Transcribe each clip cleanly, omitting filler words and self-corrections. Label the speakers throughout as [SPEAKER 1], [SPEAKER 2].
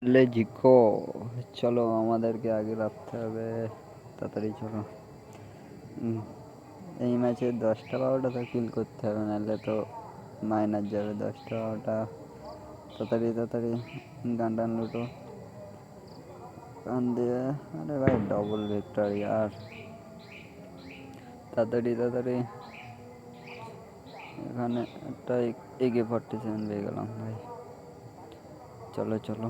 [SPEAKER 1] লেজিকো, চলো আমাদেরকে আগে রাখতে হবে। তাড়াতাড়ি চলো। এই ম্যাচে 10টা 12টা তো কিল করতে হবে, নাহলে তো মাইনাস যাবে 10টা 12টা। তাড়াতাড়ি তাড়াতাড়ি গান টান লুটো গান দিয়ে। আরে ভাই ডবল ভিক্টরি আর তাড়াতাড়ি তাড়াতাড়ি। এখানে একটা AK-47 পেয়ে গেলাম ভাই। চলো চলো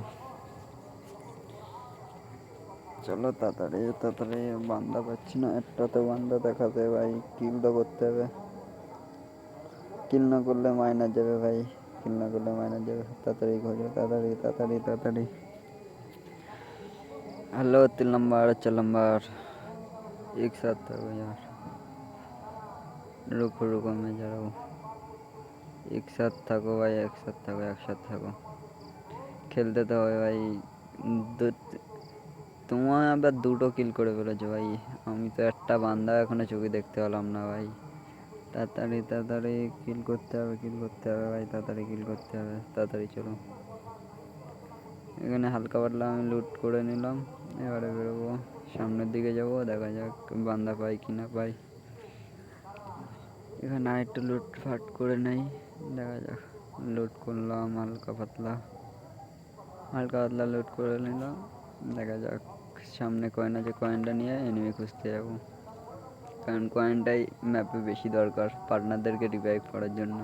[SPEAKER 1] চলো তাড়াতাড়ি তাড়াতাড়ি। বান্দা পাচ্ছি না, একটা তো বান্দা দেখাতে ভাই। কিল তো করতে হবে, কিল না করলে মাইনাস যাবে ভাই। কিল না করলে মাইনাস যাবে। তাড়াতাড়ি খোঁজো, তাড়াতাড়ি তাড়াতাড়ি তাড়াতাড়ি। हेलो 3 नंबर 4 नंबर, एक साथ थको यार। रुको रुको मैं जा रहा हूँ। एक साथ थको भाई, एक साथ थको, एक साथ थको। খেলতে তো হবে ভাই। তোমার আবার দুটো কিল করে ফেলেছো ভাই। আমি তো একটা বান্দা এখনো চোখে দেখতে পেলাম না ভাই। তাড়াতাড়ি তাড়াতাড়ি কিল করতে হবে, কিল করতে হবে ভাই। তাড়াতাড়ি কিল করতে হবে, তাড়াতাড়ি চলো। এখানে হালকা পাতলা আমি লুট করে নিলাম। এবারে বেরোবো, সামনের দিকে যাবো। দেখা যাক বান্দা পাই কি না পাই। এখানে আরেকটু লুট ফাট করে নেই, দেখা যাক। লুট করলাম হালকা পাতলা, হালকা পাতলা লুট করে নিলাম। দেখা যাক সামনে কয়েন আছে, কয়েনটা নিয়ে এনিমি খুঁজতে যাবো। কারণ কয়েনটাই ম্যাপে বেশি দরকার পার্টনারদেরকে রিভাইভ করার জন্য।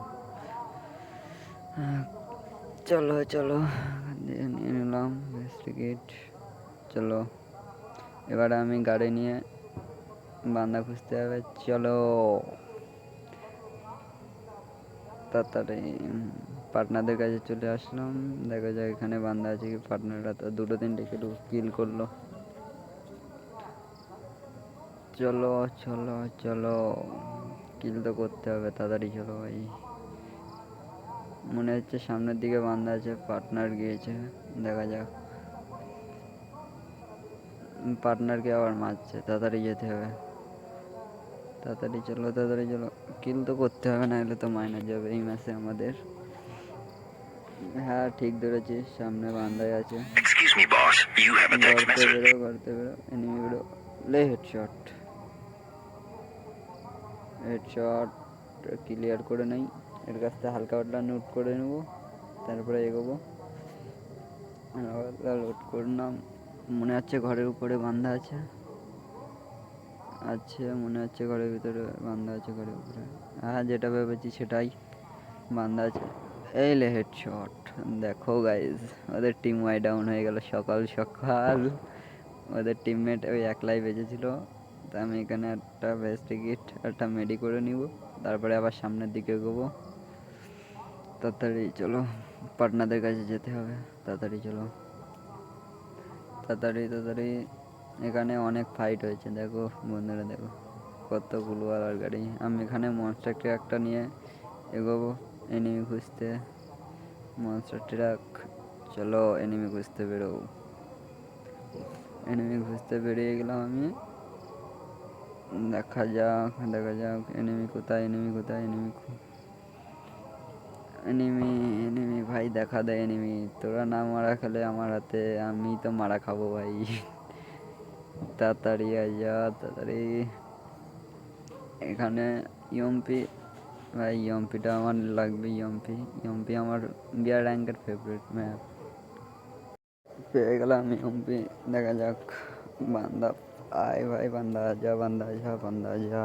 [SPEAKER 1] চলো চলো, নিয়ে নিলাম টিকিট। চলো এবারে আমি গাড়ি নিয়ে বান্দা খুঁজতে হবে। চলো তাড়াতাড়ি পার্টনারদের কাছে চলে আসলাম। দেখা যাক এখানে বান্দা আছে কি। পার্টনাররা তো 2-3টে কিল করলো। চলো চলো চলো, কিল তো করতে হবে, তাড়াতাড়ি চলো ভাই। মনে হচ্ছে সামনের দিকে বান্দা আছে, পার্টনার গিয়েছে। দেখা যাক, পার্টনারকে আবার মারছে। তাড়াতাড়ি যেতে হবে, তাড়াতাড়ি চলো তাড়াতাড়ি চলো। কিল তো করতে হবে, না হলে তো মাইনাস যাবে এই ম্যাচে আমাদের। হ্যাঁ ঠিক ধরেছিস, সামনে বান্দাই আছে। গড়তে বেরো গড়তে বেরো, এনিমি বেরো। লে হেডশট, হেডশট ক্লিয়ার করে নেই। এর কাছ থেকে হালকা পাতলা নোট করে নেবো, তারপরে এগোবো। লোড করলাম। মনে হচ্ছে ঘরের উপরে বান্ধা আছে। মনে হচ্ছে ঘরের ভিতরে বান্ধা আছে, ঘরের উপরে। হ্যাঁ যেটা ভেবেছি সেটাই, বান্ধা আছে। এই লে হেডশট। দেখো গাইজ, ওদের টিম ওয়াই ডাউন হয়ে গেল সকাল সকাল। ওদের টিমমেট ওই একলাই বেঁচেছিল। তা আমি এখানে একটা বেস্ট টিকিট, একটা মেডি করে নিব। তারপরে আবার সামনের দিকে এগোবো। তাড়াতাড়ি চলো, পার্টনারদের কাছে যেতে হবে। তাড়াতাড়ি চলো, তাড়াতাড়ি তাড়াতাড়ি। এখানে অনেক ফাইট হয়েছে দেখো বন্ধুরা, দেখো কত গুলওয়ালার গাড়ি। আমি এখানে মনস্টার ট্রাকটা নিয়ে এগোবো এনিমি খুঁজতে। মনস্টার ট্রাক, চলো এনিমি খুঁজতে বেরো। এনিমি খুঁজতে বেরিয়ে গেলাম আমি। দেখা যাক দেখা যাক এনিমি কোথায়, এনিমি কোথায়, এনিমি এনিমি এনিমি ভাই দেখা দেয় এনিমি। তোরা না মারা খেলে আমার হাতে, আমি তো মারা খাবো ভাই। তাড়াতাড়ি আইয়া তাড়াতাড়ি। এখানে ইউএমপি ভাই, ইউএমপিটা আমার লাগবে। ইউএমপি ইউএমপি আমার বিয়ার র্যাঙ্কের ফেভারিট ম্যাপ। পেয়ে গেলাম ইউএমপি। দেখা যাক বান্দা আয় ভাই, বান্দা যা বান্দা যা বান্দা যা।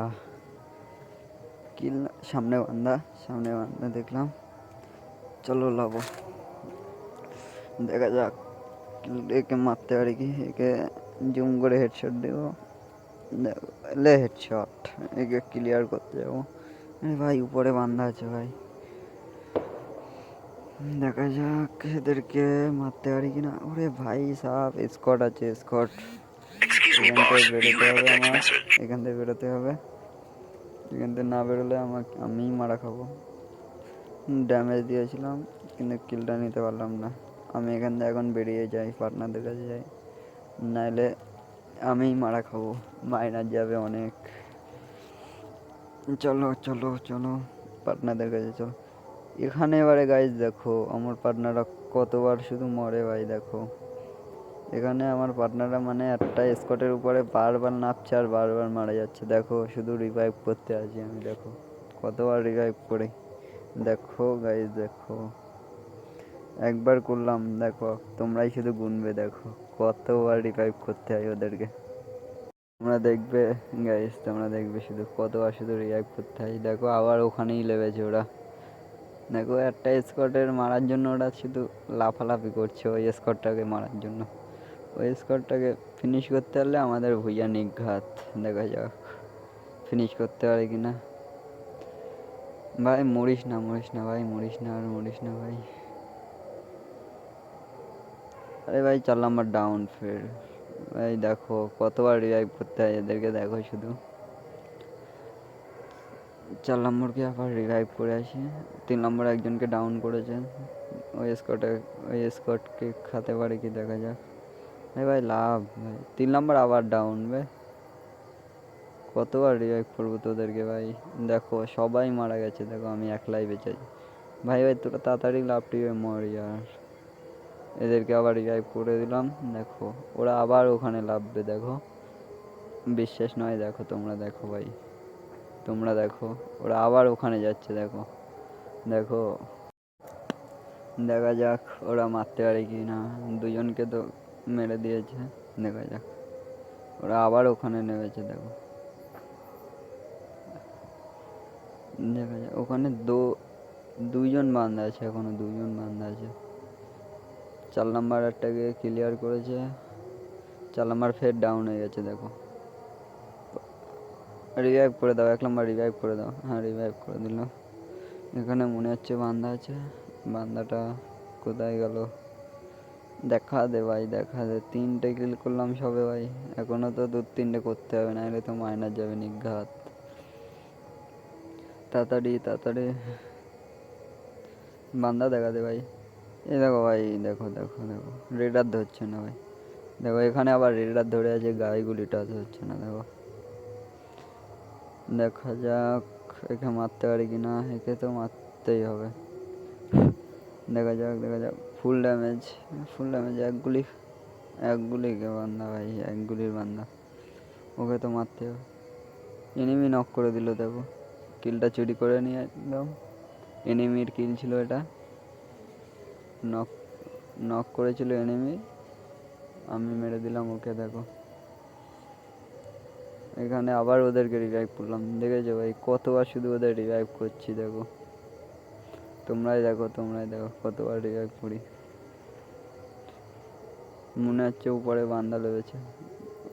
[SPEAKER 1] কিল সামনে বান্দা, সামনে বান্দা দেখলাম। চলো লাবো, দেখা যাক একে মারতে পারি কি। একে জুম করে হেডশট দেবো। লে হেডশট, একে ক্লিয়ার করতে যাবো। ভাই উপরে বান্ধা আছে ভাই, দেখা যাক এদেরকে মারতে পারি কিনা। ওরে ভাই সাব স্কট আছে, স্কট। এখান থেকে বেরোতে হবে আমার, এখান থেকে বেরোতে হবে। এখান থেকে না বেরোলে আমিই মারা খাবো। ড্যামেজ দিয়েছিলাম কিন্তু কিলটা নিতে পারলাম না। আমি এখান থেকে এখন বেরিয়ে যাই, পার্টনারদের কাছে যাই, নাইলে আমিই মারা খাবো, মাইনাস যাবে অনেক। চলো চলো চলো, পার্টনারদের কাছে চলো। এখানে এবারে গাইজ দেখো আমার পার্টনাররা কতবার শুধু মরে ভাই। দেখো এখানে আমার পার্টনাররা মানে একটা স্কটের উপরে বারবার নামছে আর বারবার মারা যাচ্ছে। দেখো শুধু রিভাইভ করতে আছি আমি, দেখো কতবার রিভাইভ করি। দেখো গাইজ দেখো, একবার করলাম, দেখো তোমরাই শুধু গুনবে, দেখো কতবার রিভাইভ করতে হয় ওদেরকে। তোমরা দেখবে গাইজ, তোমরা দেখবে শুধু কতবার শুধু রিভাইভ করতে হয়। দেখো আবার ওখানেই লেগেছে ওরা। দেখো একটা স্কটের মারার জন্য ওরা শুধু লাফালাফি করছে ওই স্কটটাকে মারার জন্য। ওই স্কটটাকে ফিনিশ করতে পারলে আমাদের ভুইয়া নিঘাত। দেখা যাক ফিনিশ করতে পারে কি না। ভাই মরিস না, মরিস না ভাই, মরিস না আর মরিস না ভাই। আরে ভাই 4 নাম্বার ডাউন ফের। ভাই দেখো কতবার রিভাইভ করতে হয় এদেরকে, দেখো শুধু। 4 নম্বরকে আবার রিভাইভ করে আসি। 3 নম্বর একজনকে ডাউন করেছে। ওই স্কটকে খাতে পারে কি, দেখা যাক। ভাই লাভ ভাই, 3 নম্বর আবার ডাউন ভাই। কতবার রিভাইভ করবো তোদেরকে ভাই। দেখো সবাই মারা গেছে, দেখো আমি একলাই বেঁচে আছি। ভাই তোরা তাড়াতাড়ি লাফটি মর ইয়ার। এদেরকে আবার রিভাইভ করে দিলাম। দেখো ওরা আবার ওখানে লাফবে, দেখো বিশ্বাস নয়, দেখো তোমরা দেখো ভাই, তোমরা দেখো ওরা আবার ওখানে যাচ্ছে। দেখো দেখো, দেখা যাক ওরা মারতে পারে কি না। দুজনকে তো মেরে দিয়েছে, দেখা যাক। ওরা আবার ওখানে নেমেছে, দেখো দেখা যাক। ওখানে দুইজন বান্দা আছে, এখনো দুইজন বান্দা আছে। 4 নাম্বার একটাকে ক্লিয়ার করেছে। 4 নাম্বার ফের ডাউন হয়ে গেছে, দেখো রিভাইভ করে দাও, 1 নাম্বার রিভাইভ করে দাও। হ্যাঁ রিভাইভ করে দিল। এখানে মনে হচ্ছে বান্দা আছে, বান্দাটা কোথায় গেল? দেখা দে ভাই, দেখা দে। 3টে কিল করলাম সবে ভাই, এখনো তো 2-3টে করতে হবে, নাহলে তো মাইনাস যাবে নিঘাত। তাড়াতাড়ি তাড়াতাড়ি বান্দা দেখা দে ভাই। এই দেখো ভাই, দেখো দেখো দেখো রেডার ধরছে না ভাই। দেখো এখানে আবার রেডার ধরে আছে, গায়েগুলি টাচ হচ্ছে না। দেখো দেখা যাক একে মারতে পারি কি না। একে তো মারতেই হবে, দেখা যাক দেখা যাক। Full damage, full damage. এক গুলিকে বান্দা ভাই, এক গুলির বান্দা। ওকে তো মারতে হবে। এনিমি নক করে দিল, দেখো কিলটা চুরি করে নিয়ে একদম। এনিমির কিল ছিল এটা, নক নক করেছিল এনিমি, আমি মেরে দিলাম ওকে। দেখো এখানে আবার ওদেরকে রিভাইভ করলাম। দেখেছো ভাই কতবার শুধু ওদের রিভাইভ করছি, দেখো তোমরাই দেখো, তোমরাই দেখো কতবার রিভাইভ করি। মনে হচ্ছে উপরে বান্দা লেগেছে,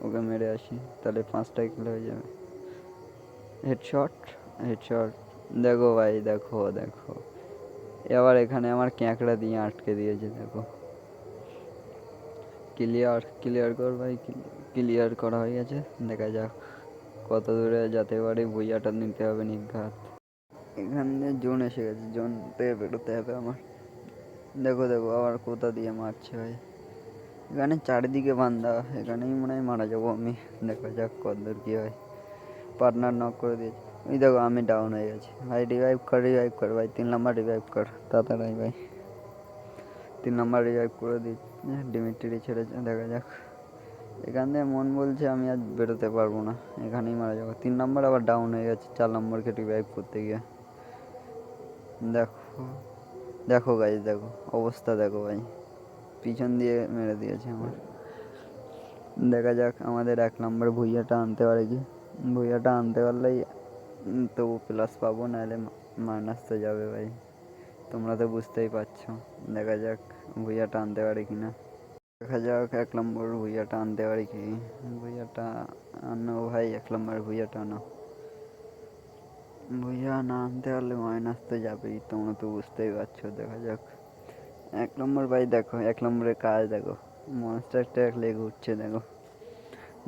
[SPEAKER 1] ওকে মেরে আসি, তাহলে 5টা কিল হয়ে যাবে। Headshot, headshot. দেখো ভাই দেখো দেখো, এবার এখানে আমার ক্যাঁকড়া দিয়ে আটকে দিয়েছে। দেখো ক্লিয়ার, ক্লিয়ার কর ভাই। ক্লিয়ার করা হয়ে গেছে। দেখা যাক কত দূরে যেতে পারি। ভুইয়াটা নিতে হবে নিঘাত। এখানে জোন এসে গেছে, জোনতে বেরোতে হবে আমার। দেখো দেখো আবার কোথা দিয়ে মারছে ভাই। এখানে চারিদিকে বান্দা, এখানেই মনে হয় মারা যাবো আমি। দেখা যাক কতদূর কী হয়। পার্টনার নক করে দিয়েছে। ওই দেখো আমি ডাউন হয়ে গেছি ভাই। রিভাইভ কর ভাই। 3 নাম্বার রিভাইভ কর তাড়াতাড়ি ভাই। 3 নাম্বার রিভাইভ করে দিচ্ছি। ডিমিট্রি ছেড়েছে, দেখা যাক। এখান থেকে মন বলছে আমি আজ বেরোতে পারবো না, এখানেই মারা যাবো। 3 নাম্বার আবার ডাউন হয়ে গেছে 4 নম্বরকে রিভাইভ করতে গিয়ে। দেখো দেখো গাইজ, দেখো অবস্থা দেখো ভাই, পিছন দিয়ে মেরে দিয়েছে আমার। দেখা যাক আমাদের 1 নম্বর ভুইয়াটা আনতে পারে কি। ভুইয়াটা আনতে পারলেই তবু প্লাস পাবো, নাহলে মাইনাস তো যাবে ভাই, তোমরা তো বুঝতেই পারছো। দেখা যাক ভুইয়াটা আনতে পারে কি না। দেখা যাক 1 নম্বর ভুইয়াটা আনতে পারি কি। ভুইয়াটা আনো ভাই, 1 নম্বর ভুইয়াটা আনো। ভুইয়া না আনতে পারলে মাইনাস তো যাবেই, তোমরা তো বুঝতেই পারছো। দেখা যাক 1 নম্বর ভাই। দেখো 1 নম্বরের কাজ দেখো, মনস্টার ট্র্যাক লেগে ঘুরছে। দেখো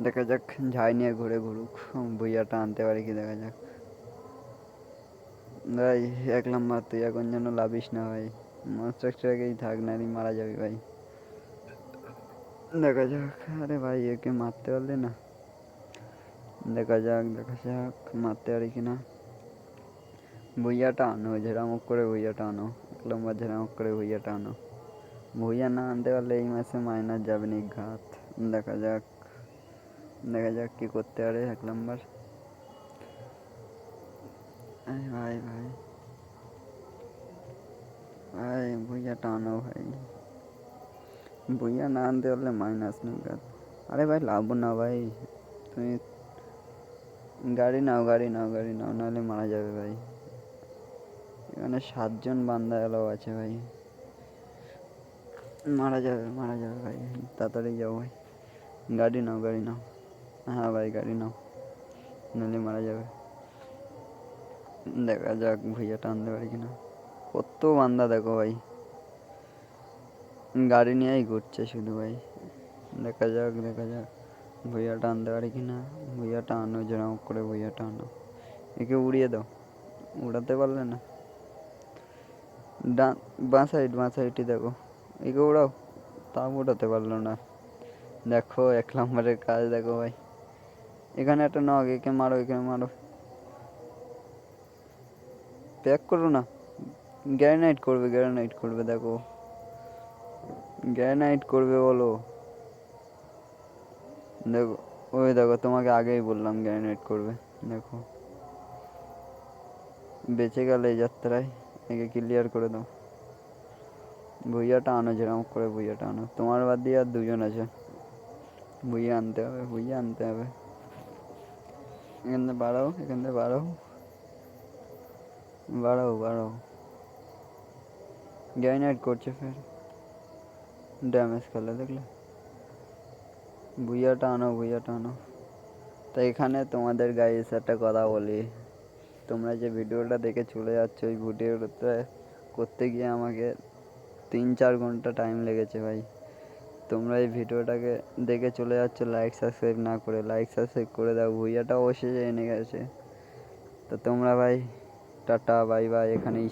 [SPEAKER 1] দেখা যাক ঝাই নিয়ে ঘুরে ঘুরুক, ভুইয়াটা আনতে পারি কি। দেখা যাক ভাই 1 নম্বর তুই এখন যেন লাভিস না ভাই, মনস্টার ট্র্যাকেই থাক, নারী মারা যাবি ভাই। দেখা যাক। আরে ভাই একে মারতে পারলে না। দেখা যাক দেখা যাক মারতে পারি কিনা। ভুইয়াটা আনো, ঝেড়ামুখ করে ভুইয়াটা আনো। 1 নম্বর ঝেড়ামুখ করে ভুইয়াটা আনো। ভুইয়া না আনতে পারলে এই মাসে মাইনাস যাবে নিঘাত। দেখা যাক, দেখা যাক কি করতে পারে 1 নাম্বার। ভাই ভাই ভাই ভাই ভুইয়া টানো ভাই, ভুইয়া না আনতে পারলে মাইনাস নিঘাত। আরে ভাই লাভ না ভাই, তুমি গাড়ি নাও গাড়ি নাও গাড়ি নাও, নাহলে মারা যাবে ভাই। এখানে 7 জন বান্দা এলাও আছে ভাই, মারা যাবে ভাই, তাড়াতাড়ি যাও ভাই। গাড়ি নাও গাড়ি নাও, হ্যাঁ ভাই গাড়ি নাও, নাহলে মারা যাবে। দেখা যাক ভুইয়া টানতে পারি কিনা। কত বান্দা দেখো ভাই, গাড়ি নিয়েই ঘুরছে শুধু ভাই। দেখা যাক দেখা যাক ভুইয়া টানতে পারি কিনা। ভুইয়া টানো, যেরকম করে ভুইয়া টানো। একে উড়িয়ে দাও, উড়াতে পারলে না। ডান বাঁ সাইডটি দেখো, একে উড়াও, তাও উড়াতে পারলো না। দেখো 1 নম্বরের কাজ দেখো ভাই। এখানে একটা নক, একে মারো, একে মারো, প্যাক করো না। গ্যারেনাইট করবে, গ্যারেনাইট করবে, দেখো গ্যারেনাইট করবে বলো। দেখো ওই দেখো, তোমাকে আগেই বললাম গ্যারেনাইট করবে। দেখো বেঁচে গেলে এই যাত্রায়। একে ক্লিয়ার করে দাও। ভুইয়াটা আনো, যেরকম করে ভুইয়াটা আনো। তোমার বাদ দিয়ে আর 2 জন আছে। ভুইয়া আনতে হবে, ভুইয়া আনতে হবে। এখান থেকে বাড়াও, এখান থেকে বাড়াও, বাড়াও বাড়াও। গ্যারেনাইট করছে ফের, ড্যামেজ খেলে দেখলে। ভুইয়াটা আনো, ভুইয়াটা আনো। তো এখানে তোমাদের গাইস একটা কথা বলি, তোমরা যে ভিডিওটা দেখে চলে যাচ্ছ, ওই ভিডিওটা করতে গিয়ে আমাকে 3-4 ঘন্টা টাইম লেগেছে ভাই। তোমরা এই ভিডিওটাকে দেখে চলে যাচ্ছ লাইক সাবস্ক্রাইব না করে। লাইক সাবস্ক্রাইব করে দাও, ভুইয়াটা অবশ্যই এনে গেছে। তো তোমরা ভাই টাটা বাই বাই, এখানেই।